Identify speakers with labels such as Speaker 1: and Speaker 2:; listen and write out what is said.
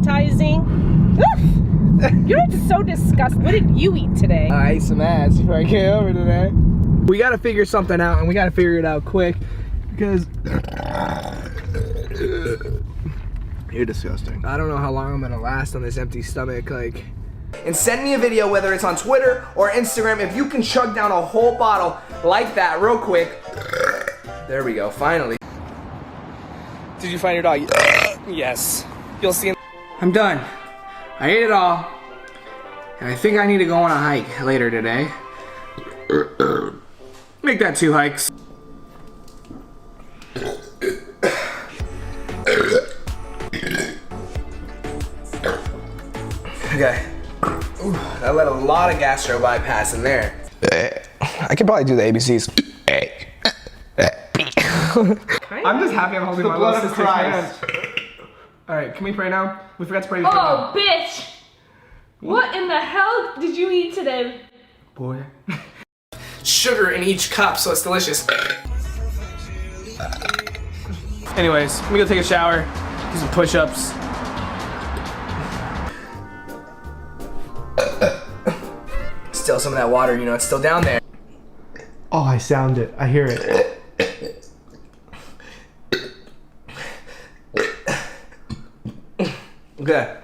Speaker 1: appetizing. You're so disgusting. What did you eat today?
Speaker 2: I ate some ass before I came over today. We gotta figure something out, and we gotta figure it out quick because you're disgusting. I don't know how long I'm gonna last on this empty stomach. Like, and send me a video, whether it's on Twitter or Instagram, if you can chug down a whole bottle like that real quick. There we go, finally. Did you find your dog? Yes. You'll see him. I'm done. I ate it all. And I think I need to go on a hike later today. Make that 2 hikes. Okay. Ooh, I let a lot of gastro bypass in there. I could probably do the ABCs. I'm just happy I'm holding my little sister's hand. Alright, can we pray now? We forgot to pray before.
Speaker 3: Oh, bitch! What in the hell did you eat today?
Speaker 2: Boy. Sugar in each cup, so it's delicious. Anyways, let me go take a shower, do some push-ups. Still some of that water, you know, it's still down there.
Speaker 4: Oh, I sound it. I hear it.
Speaker 2: Okay.